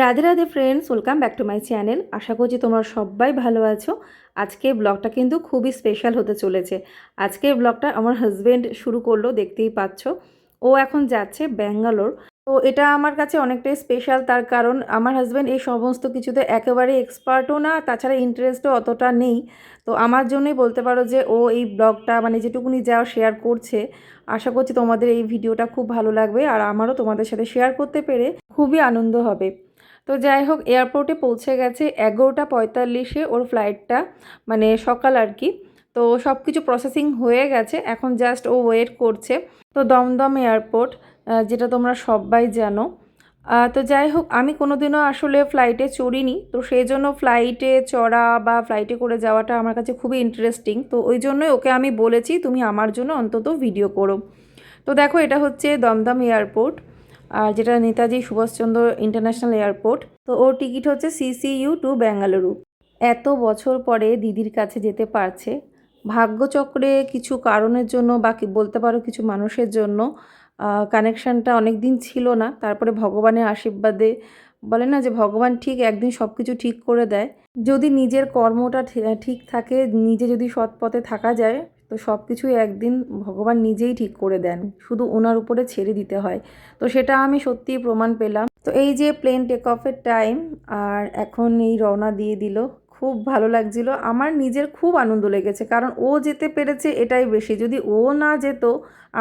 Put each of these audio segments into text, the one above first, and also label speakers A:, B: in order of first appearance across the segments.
A: Radhe Radhe friends, welcome back to my channel. আশা করছি তোমরা সবাই ভালো আছো। আজকে ব্লগটা কিন্তু খুবই স্পেশাল হতে চলেছে। আজকের ব্লগটা আমার হাজব্যান্ড শুরু করলো, দেখতেই পাচ্ছ। ও এখন যাচ্ছে ব্যাঙ্গালোর। তো এটা আমার কাছে অনেকটাই স্পেশাল, তার কারণ আমার হাজব্যান্ড এই সমস্ত কিছুতে একেবারে এক্সপার্টও না, তাছাড়া ইন্টারেস্টও অতটা নেই। তো আমার জন্যই বলতে পারো যে ও এই ব্লগটা মানে যেটুকুনি যা শেয়ার করছে, আশা করছি তোমাদের এই ভিডিওটা খুব ভালো লাগবে আর আমারও তোমাদের সাথে শেয়ার করতে পেরে খুবই আনন্দ হবে। তো যাই হোক, এয়ারপোর্টে পৌঁছে গেছে 11:45-এ ওর ফ্লাইটটা, মানে সকাল আর কি। তো সব কিছু প্রসেসিং হয়ে গেছে, এখন জাস্ট ও ওয়েট করছে। তো দমদম এয়ারপোর্ট, যেটা তোমরা সবাই জানো। তো যাই হোক, আমি কোনোদিনও আসলে ফ্লাইটে চড়িনি, তো সেই জন্য ফ্লাইটে চড়া বা ফ্লাইটে করে যাওয়াটা আমার কাছে খুবই ইন্টারেস্টিং। তো ওই জন্যই ওকে আমি বলেছি তুমি আমার জন্য অন্তত ভিডিও করো। তো দেখো, এটা হচ্ছে দমদম এয়ারপোর্ট, আর যেটা নেতাজি সুভাষচন্দ্র ইন্টারন্যাশনাল এয়ারপোর্ট। তো ওর টিকিট হচ্ছে CCU টু বেঙ্গালুরু। এত বছর পরে দিদির কাছে যেতে পারছে, ভাগ্যচক্রে কিছু কারণের জন্য বা কি বলতে পারো কিছু মানুষের জন্য কানেকশানটা অনেক দিন ছিল না। তারপরে ভগবানের আশীর্বাদে, বলে না যে ভগবান ঠিক একদিন সব কিছু ঠিক করে দেয়। যদি নিজের কর্মটা ঠিক থাকে, নিজে যদি সৎ পথে থাকা যায়, তো সব কিছুই একদিন ভগবান নিজেই ঠিক করে দেন, শুধু ওনার উপরে ছেড়ে দিতে হয়। তো সেটা আমি সত্যিই প্রমাণ পেলাম। তো এই যে প্লেন টেক অফের টাইম, আর এখন এই রওনা দিয়ে দিল। খুব ভালো লাগছিল, আমার নিজের খুব আনন্দ লেগেছে, কারণ ও যেতে পেরেছে এটাই বেশি। যদি ও না যেত,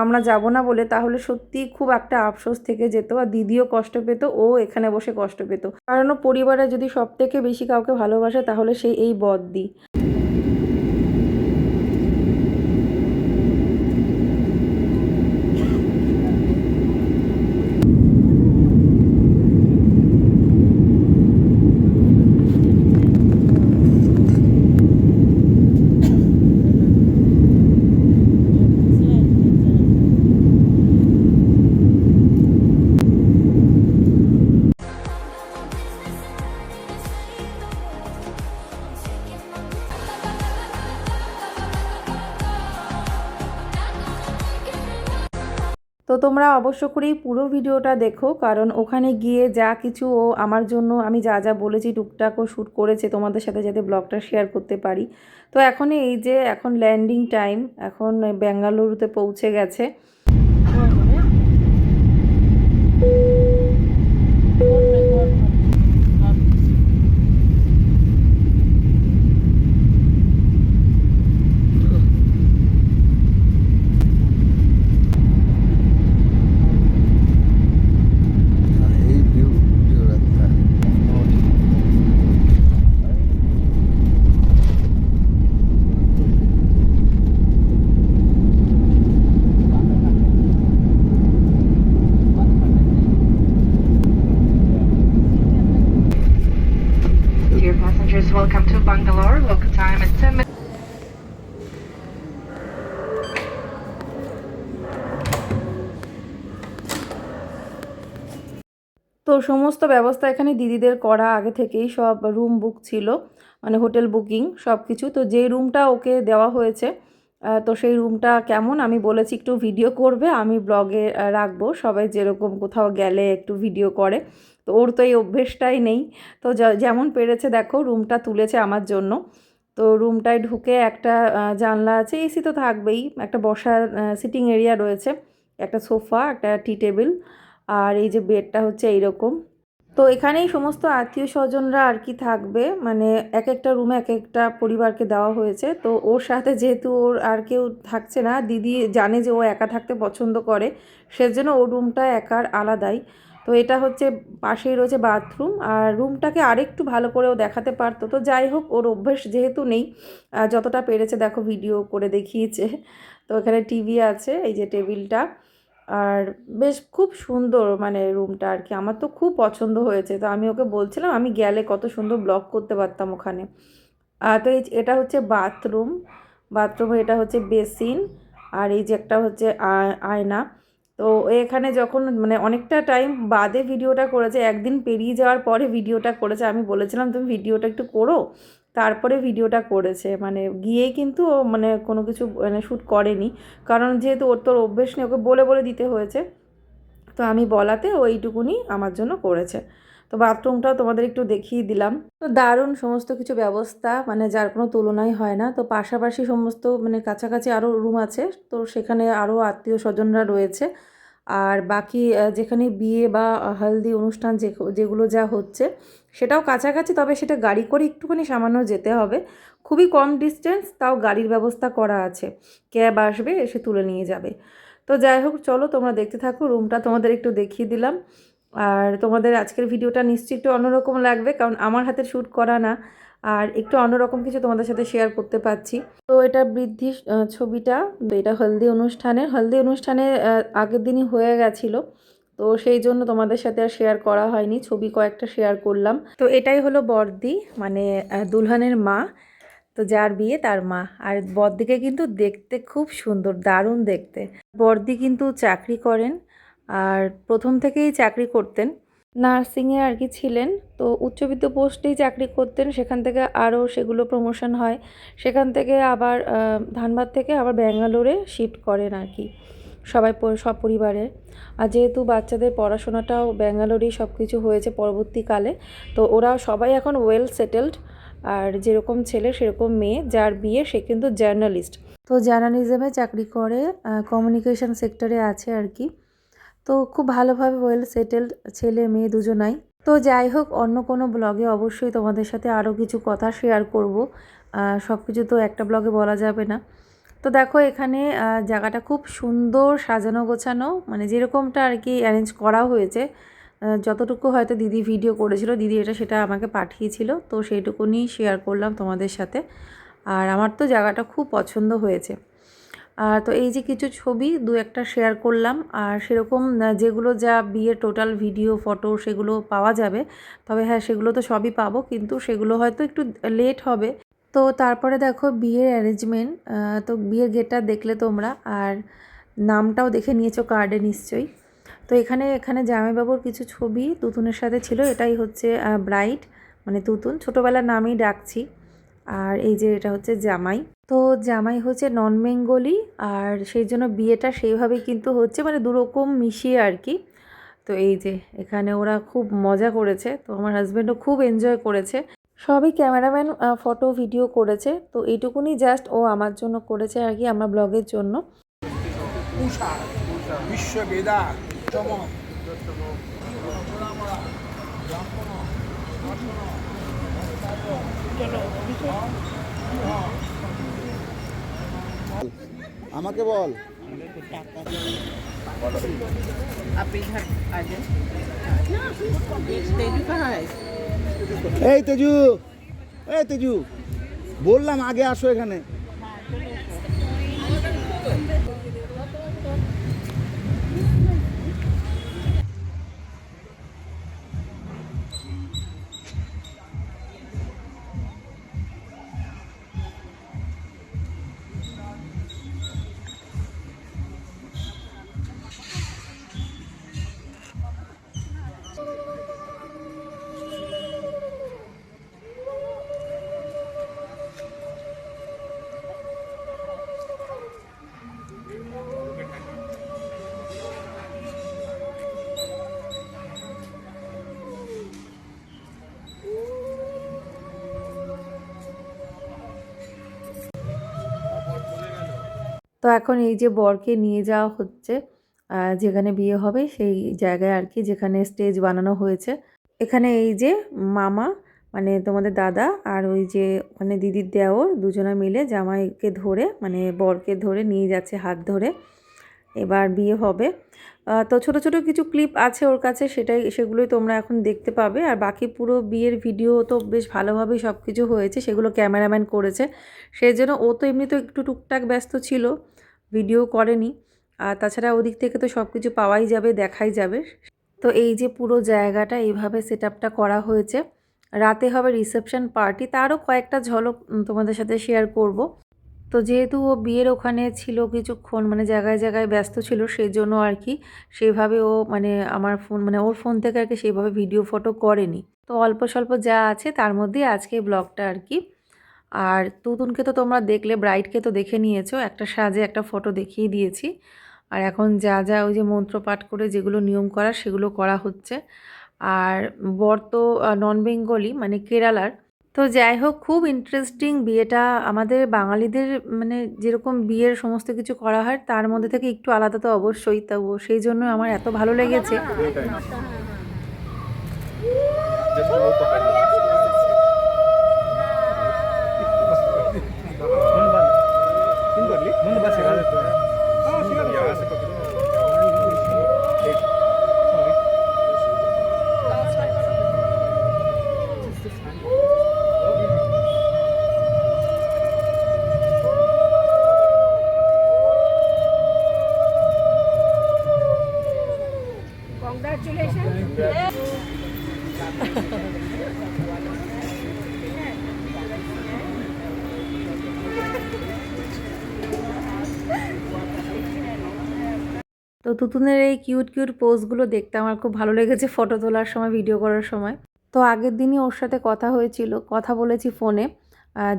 A: আমরা যাব না বলে, তাহলে সত্যি খুব একটা আফসোস থেকে যেত, আর দিদিও কষ্ট পেত, ও এখানে বসে কষ্ট পেত। কারণ ও পরিবারে যদি সব থেকে বেশি কাউকে ভালোবাসে, তাহলে সেই এই বদ্দি। তো তোমরা অবশ্য করেই পুরো ভিডিওটা দেখো, কারণ ওখানে গিয়ে যা কিছু ও আমার জন্য, আমি যা যা বলেছি টুকটাক ও শ্যুট করেছে তোমাদের সাথে, যাতে ব্লগটা শেয়ার করতে পারি। তো এখন এই যে এখন ল্যান্ডিং টাইম, এখন বেঙ্গালুরুতে পৌঁছে গেছে।
B: Welcome to Bangalore. Local time is 10 minutes.
A: তো সমস্ত ব্যবস্থা এখানে দিদিদের করা, আগে থেকেই সব রুম বুক ছিল, মানে হোটেল বুকিং সব কিছু। তো যেই রুমটা ওকে দেওয়া হয়েছে, তো সেই রুমটা কেমন আমি বলেছি একটু ভিডিও করবে, আমি ব্লগে রাখবো। সবাই যেরকম কোথাও গেলে একটু ভিডিও করে, তো ওর তো এই অভ্যেসটাই নেই। তো যেমন পেরেছে দেখো রুমটা তুলেছে আমার জন্য। তো রুমটায় ঢুকে একটা জানলা আছে, এসি তো থাকবেই, একটা বসার সিটিং এরিয়া রয়েছে, একটা সোফা, একটা টি টেবিল, আর এই যে বেডটা হচ্ছে এইরকম। তো এখানেই সমস্ত আত্মীয় স্বজনরা আর কি থাকবে, মানে এক একটা রুমে এক একটা পরিবারকে দেওয়া হয়েছে। তো ওর সাথে যেহেতু ওর আর কেউ থাকছে না, দিদি জানে যে ও একা থাকতে পছন্দ করে, সেজন্য ওর রুমটা একার আলাদাই। তো এটা হচ্ছে পাশেই রয়েছে বাথরুম, আর রুমটাকে আরেকটু ভালো করেও দেখাতে পারতো। তো যাই হোক, ওর অভ্যেস যেহেতু নেই, যতটা পেরেছে দেখো ভিডিও করে দেখিয়েছে। তো এখানে টিভি আছে, এই যে টেবিলটা, আর বেশ খুব সুন্দর মানে রুমটা আর কি, আমার তো খুব পছন্দ হয়েছে। তো আমি ওকে বলছিলাম আমি গেলে কত সুন্দর ব্লগ করতে পারতাম ওখানে। তো এটা হচ্ছে বাথরুম, এটা হচ্ছে বেসিন, আর এই যে একটা হচ্ছে আয়না। তো এখানে যখন মানে অনেকটা টাইম বাদে ভিডিওটা করেছে, একদিন পেরিয়ে যাওয়ার পরে ভিডিওটা করেছে, আমি বলেছিলাম তুমি ভিডিওটা একটু করো। তারপরে ভিডিওটা করেছে, মানে গিয়ে কিন্তু ও মানে কোনো কিছু মানে শ্যুট করেনি, কারণ যেহেতু ওর তোর অভ্যেস নেই, ওকে বলে বলে দিতে হয়েছে। তো আমি বলাতে ও এইটুকুনি আমার জন্য করেছে। তো বাথরুমটাও তোমাদের একটু দেখিয়ে দিলাম। তো দারুণ সমস্ত কিছু ব্যবস্থা, মানে যার কোনো তুলনাই হয় না। তো পাশাপাশি সমস্ত মানে কাছাকাছি আরও রুম আছে, তো সেখানে আরও আত্মীয় স্বজনরা রয়েছে। আর বাকি যেখানে বিয়ে বা হলদি অনুষ্ঠান যেগুলো যা হচ্ছে সেটাও কাছাকাছি, তবে সেটা গাড়ি করে একটুখানি সামান্য যেতে হবে, খুবই কম ডিস্টেন্স, তাও গাড়ির ব্যবস্থা করা আছে, ক্যাব আসবে এসে তুলে নিয়ে যাবে। তো যাই হোক, চলো তোমরা দেখতে থাকো, রুমটা তোমাদের একটু দেখিয়ে দিলাম। আর তোমাদের আজকের ভিডিওটা নিশ্চয়ই একটু অন্যরকম লাগবে, কারণ আমার হাতে শ্যুট করা না, আর একটু অন্যরকম কিছু তোমাদের সাথে শেয়ার করতে পারছি। তো এটা বৃদ্ধি ছবিটা, তো এটা হলদি অনুষ্ঠানে আগের দিনই হয়ে গেছিলো, তো সেই জন্য তোমাদের সাথে আর শেয়ার করা হয়নি, ছবি কয়েকটা শেয়ার করলাম। তো এটাই হলো বর্দি, মানে দুলহানের মা, তো যার বিয়ে তার মা। আর বড়দিকে কিন্তু দেখতে খুব সুন্দর, দারুণ দেখতে। বড়দি কিন্তু চাকরি করেন, আর প্রথম থেকেই চাকরি করতেন, নার্সিংয়ে আর কি ছিলেন। তো উচ্চবিত্ত পোস্টেই চাকরি করতেন, সেখান থেকে আরও সেগুলো প্রমোশন হয়, সেখান থেকে আবার ধানবাদ থেকে আবার ব্যাঙ্গালোরে শিফট করেন আর কি, সব পরিবারে। আর যেহেতু বাচ্চাদের পড়াশোনাটাও ব্যাঙ্গালোরেই সব কিছু হয়েছে পরবর্তীকালে, তো ওরা সবাই এখন ওয়েল সেটেলড। আর যেরকম ছেলে সেরকম মেয়ে, যার বিয়ে সে কিন্তু জার্নালিস্ট, তো জার্নালিজমে চাকরি করে, কমিউনিকেশন সেক্টরে আছে আর কি। তো খুব ভালোভাবে ওয়েল সেটেলড ছেলে মেয়ে দুজনাই। তো যাই হোক, অন্য কোনো ব্লগে অবশ্যই তোমাদের সাথে আরও কিছু কথা শেয়ার করব, সব কিছু তো একটা ব্লগে বলা যাবে না। তো দেখো এখানে জায়গাটা খুব সুন্দর সাজানো গোছানো, মানে যেরকমটা আর কি অ্যারেঞ্জ করা হয়েছে, যতটুকু হয়তো দিদি ভিডিও করেছিল, দিদি সেটা আমাকে পাঠিয়েছিল, তো সেইটুকুনি শেয়ার করলাম তোমাদের সাথে। আর আমার তো জায়গাটা খুব পছন্দ হয়েছে। তো এই যে কিছু ছবি দু একটা শেয়ার করলাম, আর সেরকম যেগুলো যা বিয়ের টোটাল ভিডিও ফটো সেগুলো পাওয়া যাবে, তবে হ্যাঁ সেগুলো তো সবই পাবো, কিন্তু সেগুলো হয়তো একটু লেট হবে। তো তারপরে দেখো বিয়ের অ্যারেঞ্জমেন্ট, তো বিয়ের গেটটা দেখলে তোমরা, আর নামটাও দেখে নিয়েছো কার্ডে নিশ্চয়ই। তো এখানে জামাইবাবুর কিছু ছবি তুতুনের সাথে ছিল, এটাই হচ্ছে ব্রাইড, মানে তুতুন, ছোটোবেলার নামেই ডাকছি। আর এই যে এটা হচ্ছে জামাই, তো জামাই হচ্ছে নন বেঙ্গলি, আর সেই জন্য বিয়েটা সেইভাবেই কিন্তু হচ্ছে, মানে দুরকম মিশিয়ে আর কি। তো এই যে এখানে ওরা খুব মজা করেছে, তো আমার হাজব্যান্ডও খুব এনজয় করেছে। সবই ক্যামেরাম্যান ফটো ভিডিও করেছে, তো এইটুকুনি জাস্ট ও আমার জন্য করেছে আর কি, আমার ব্লগের জন্য।
C: বিশ্ববেদা চমক আমাকে বল।
D: आप इधर आ जाओ। तेजू कहाँ है?
C: এই তেজু, এই তেজু, বললাম আগে আসো এখানে।
A: তো এখন এই যে বরকে নিয়ে যাওয়া হচ্ছে যেখানে বিয়ে হবে সেই জায়গায় আর কি, যেখানে স্টেজ বানানো হয়েছে। এখানে এই যে মামা, মানে তোমাদের দাদা, আর ওই যে ওখানে দিদির দেওর, দুজনে মিলে জামাইকে ধরে, মানে বরকে ধরে নিয়ে যাচ্ছে হাত ধরে, এবার বিয়ে হবে। তো ছোট ছোট কিছু ক্লিপ আছে ওর কাছে, সেগুলোই তোমরা এখন দেখতে পাবে। আর বাকি পুরো বিয়ের ভিডিও তো বেশ ভালোভাবেই সব কিছু হয়েছে, সেগুলো ক্যামেরাম্যান করেছে, সেই জন্য ও তো এমনি তো একটু টুকটাক ব্যস্ত ছিল, ভিডিও করেনি। আর তাছাড়া ওদিক থেকে তো সব কিছু পাওয়াই যাবে, দেখাই যাবে। তো এই যে পুরো জায়গাটা এইভাবে সেট আপটা করা হয়েছে। রাতে হবে রিসেপশন পার্টি, তারও কয়েকটা ঝলক তোমাদের সাথে শেয়ার করব। তো যেহেতু ও বিয়ের ওখানে ছিল কিছুক্ষণ, মানে জায়গায় জায়গায় ব্যস্ত ছিল, সেই জন্য আর কি সেইভাবে ও মানে আমার ফোন, মানে ওর ফোন থেকে আর কি সেইভাবে ভিডিও ফটো করেনি। তো অল্প স্বল্প যা আছে তার মধ্যেই আজকে ব্লগটা আর কি। আর তুতুনকে তো তোমরা দেখলে, ব্রাইডকে তো দেখে নিয়েছো, একটা সাজে একটা ফটো দেখিয়ে দিয়েছি। আর এখন যা যা ওই যে মন্ত্রপাঠ করে যেগুলো নিয়ম করা সেগুলো করা হচ্ছে। আর বর তো নন বেঙ্গলি, মানে কেরালার। তো যাই হোক, খুব ইন্টারেস্টিং বিয়েটা। আমাদের বাঙালিদের মানে যেরকম বিয়ের সমস্ত কিছু করা হয় তার মধ্যে থেকে একটু আলাদা তো অবশ্যই, তো সেই জন্য আমার এত ভালো লেগেছে। তো তুতুনের এই কিউট কিউট পোজগুলো দেখতে আমার খুব ভালো লেগেছে ফটো তোলার সময়, ভিডিও করার সময়। তো আগের দিনই ওর সাথে কথা হয়েছিল, কথা বলেছি ফোনে।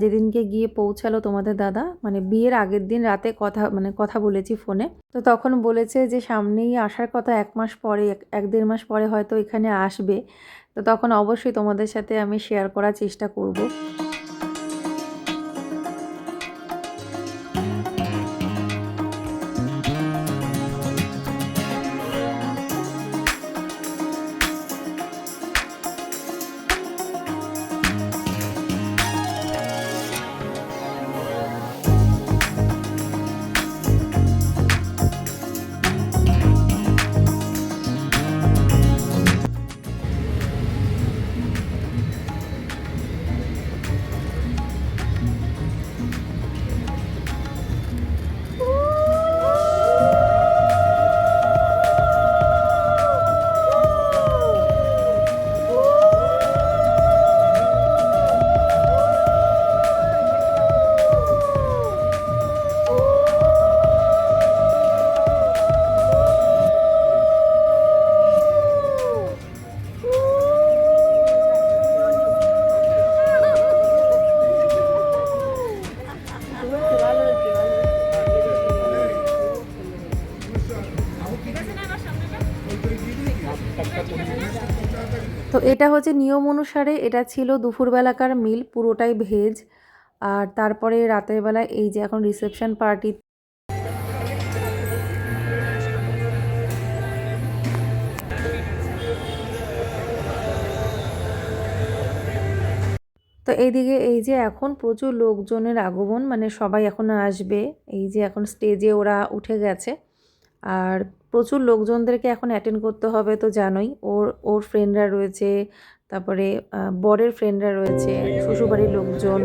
A: যেদিনকে গিয়ে পৌঁছালো তোমাদের দাদা, মানে বিয়ের আগের দিন রাতে কথা বলেছি ফোনে। তো তখন বলেছে যে সামনেই আসার কথা, 1 মাস পরে, 1-1.5 মাস পরে হয়তো এখানে আসবে। তো তখন অবশ্যই তোমাদের সাথে আমি শেয়ার করার চেষ্টা করব। তো এটা হচ্ছে নিয়ম অনুসারে, এটা ছিল দুপুরবেলাকার মিল, পুরোটাই ভেজ। আর তারপরে রাতের বেলা এই যে এখন রিসেপশন পার্টি। তো এইদিকে এই যে এখন প্রচুর লোকজনের আগমন, মানে সবাই এখন আসবে। এই যে এখন স্টেজে ওরা উঠে গেছে। আর প্রচুর লোকজনদেরকে এখন অ্যাটেন্ড করতে হবে, তো জানোই। ওর ফ্রেন্ডরা রয়েছে, তারপরে বরের ফ্রেন্ডরা রয়েছে, শ্বশুরবাড়ির লোকজন।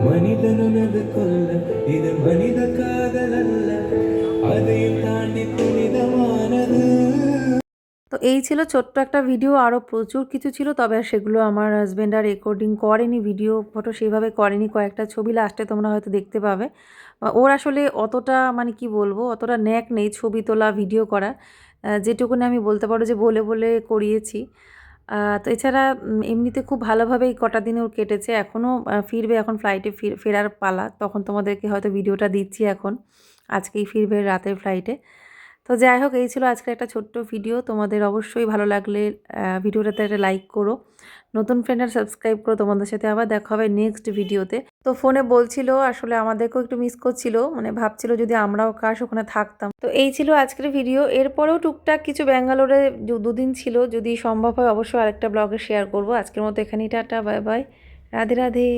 E: மனிதனுனது கொல்ல இது மனித காதலல்ல அதையும் தாண்டி புனிதமானது।
A: তো এই ছিল ছোট্ট একটা ভিডিও, আরও প্রচুর কিছু ছিল, তবে আর সেগুলো আমার হাজব্যান্ড আর রেকর্ডিং করেনি, ভিডিও ফটো সেভাবে করেনি। কয়েকটা ছবি লাস্টে তোমরা হয়তো দেখতে পাবে। ওর আসলে অতটা, মানে কি বলবো, অতটা ন্যাক নেই ছবি তোলা, ভিডিও করা। যেটুকুনি আমি বলতে পারো যে বলে বলে করিয়েছি। তো এছাড়া এমনিতে খুব ভালোভাবে এই কটা দিনে ওর কেটেছে। এখনও ফিরবে, এখন ফ্লাইটে ফেরার পালা, তখন তোমাদেরকে হয়তো ভিডিওটা দিচ্ছি এখন। আজকেই ফিরবে রাতের ফ্লাইটে। তো যাই হোক, এই ছিল আজকের একটা ছোট্ট ভিডিও। তোমাদের অবশ্যই ভালো লাগলে ভিডিওটাতে একটা লাইক করো, নতুন ফ্রেন্ডরা সাবস্ক্রাইব করো। তোমাদের সাথে আবার দেখা হবে নেক্সট ভিডিওতে। তো ফোনে বলছিল আসলে আমাদেরকেও একটু মিস করছিল, মানে ভাবছিল যদি আমরাও কাশ ওখানে থাকতাম। তো এই ছিল আজকের ভিডিও। এরপরেও টুকটাক কিছু ব্যাঙ্গালোরে 2 দিন ছিল, যদি সম্ভব হয় অবশ্যই আরেকটা ব্লগে শেয়ার করব। আজকের মতো এখানেই tata, bye bye, Radhe Radhe.